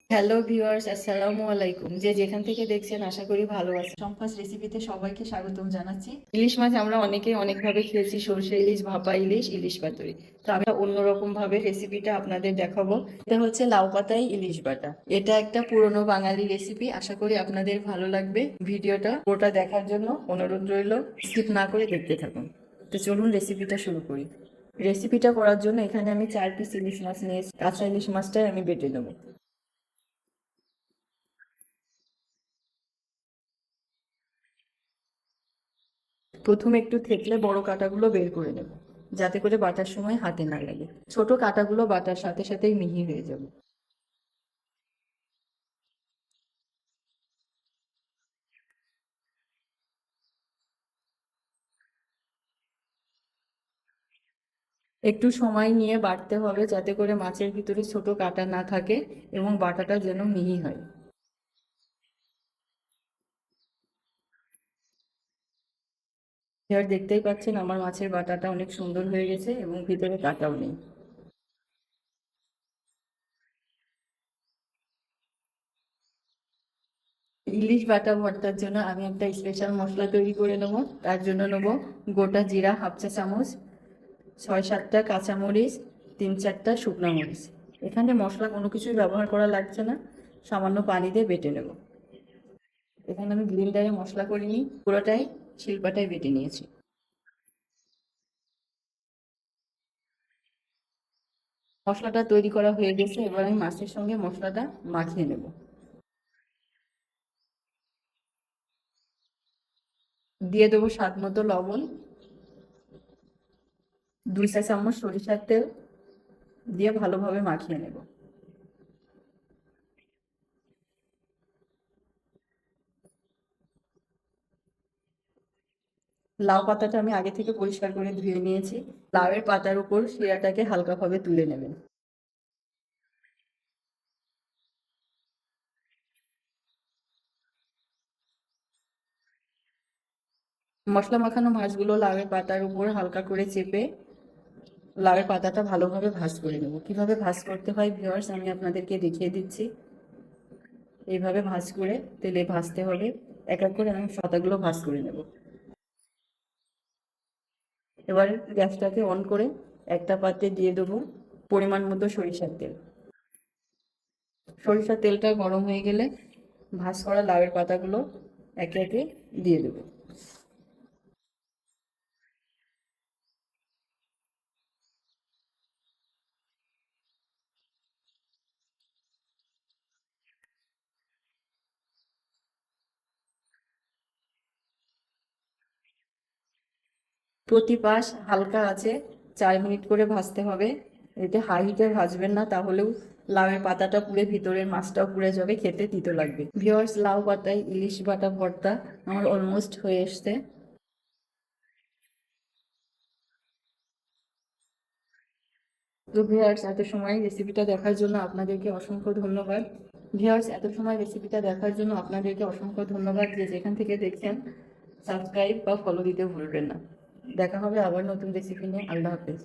Hello viewers, আসসালামু আলাইকুম। যে যেখান থেকে দেখছেন আশা করি ভালো আছেন। সম্পাস রেসিপিতে সবাইকে স্বাগতম জানাচ্ছি। ইলিশ মাছ আমরা অনেকেই অনেকভাবে খেয়েছি, সরষে ইলিশ, ভাপা ইলিশ, ইলিশ পাতুরি। তো আমি অন্যরকম ভাবে রেসিপিটা আপনাদের দেখাবো। এটা হচ্ছে লাউ পাতায় ইলিশ বাটা। এটা একটা পুরনো বাঙালি রেসিপি, আশা করি আপনাদের ভালো লাগবে। ভিডিওটা পুরোটা দেখার জন্য অনুরোধ রইল, স্কিপ না করে দেখতে থাকুন। তো চলুন রেসিপিটা শুরু করি। রেসিপিটা করার জন্য এখানে আমি 4 পিস ইলিশ মাছ নিয়েছি। কাঁচা ইলিশ মাছটাই আমি বেটে নেবো। প্রথমে একটু থেতলে বড় কাঁটাগুলো বের করে নেব, যাতে করে বাটার সময় হাতে না লাগে। ছোট কাঁটাগুলো বাটার সাথে সাথেই মিহি হয়ে যাবে। একটু সময় নিয়ে বাটতে হবে, যাতে করে মাছের ভিতরে ছোট কাঁটা না থাকে এবং বাটাটা যেন মিহি হয়। এবার দেখতেই পাচ্ছেন আমার মাছের বাটাটা অনেক সুন্দর হয়ে গেছে এবং ভিতরে কাঁটাও নেই। ইলিশ বাটা ভর্তার জন্য আমি একটা স্পেশাল মশলা তৈরি করে নেব। তার জন্য নেব গোটা জিরা ½ চা চামচ, 6-7টা কাঁচামরিচ, 3-4টা শুকনো মরিচ। এখানে মশলা কোনো কিছুই ব্যবহার করা লাগছে না, সামান্য পানি দিয়ে বেটে নেব। এখানে আমি ব্লেন্ডারে মশলা করিনি, পুরোটাই শিলপাটায় বেটে নিয়েছি। মশলাটা তৈরি করা হয়ে গেছে, এবার আমি মাছের সঙ্গে মশলাটা মাখিয়ে নেব। দিয়ে দেবো স্বাদ মতো লবণ, 2 চা চামচ সরিষার তেল দিয়ে ভালোভাবে মাখিয়ে নেব। লাউ পাতাটা আমি আগে থেকে পরিষ্কার করে ধুয়ে নিয়েছি। লাউয়ের পাতার উপর শিরাটাকে হালকাভাবে তুলে নেবেন। মশলা মাখানো মাছগুলো লাউয়ের পাতার উপর হালকা করে চেপে লাউয়ের পাতাটা ভালোভাবে ভাঁজ করে নেব। কিভাবে ভাঁজ করতে হয় ভিউয়ার্স আমি আপনাদেরকে দেখিয়ে দিচ্ছি। এইভাবে ভাঁজ করে তেলে ভাজতে হবে। এক এক করে আমি পাতাগুলো ভাঁজ করে নেব। এবার গ্যাসটাকে অন করে একটা পাত্রে দিয়ে দেবো পরিমাণ মতো সরিষার তেল। সরিষার তেলটা গরম হয়ে গেলে ভাঁজ করা লাউয়ের পাতাগুলো একে একে দিয়ে দেবো। প্রতি পাশ হালকা আছে 4 মিনিট করে ভাজতে হবে। এতে হাই হিটে ভাজবেন না, তাহলেও লাউয়ের পাতাটা পুড়ে ভিতরের মাছটাও পুড়ে যাবে, খেতে তিতো লাগবে। ভিউয়ার্স, লাউ পাতায় ইলিশ বাটা ভর্তা আমার অলমোস্ট হয়ে এসছে। তো ভিউয়ার্স, এত সময় রেসিপিটা দেখার জন্য আপনাদেরকে অসংখ্য ধন্যবাদ। ভিউয়ার্স, এত সময় রেসিপিটা দেখার জন্য আপনাদেরকে অসংখ্য ধন্যবাদ। যে যেখান থেকে দেখছেন সাবস্ক্রাইব বা ফলো দিতে ভুলবেন না। দেখা হবে আবার নতুন রেসিপি নিয়ে। আল্লাহ হাফেজ।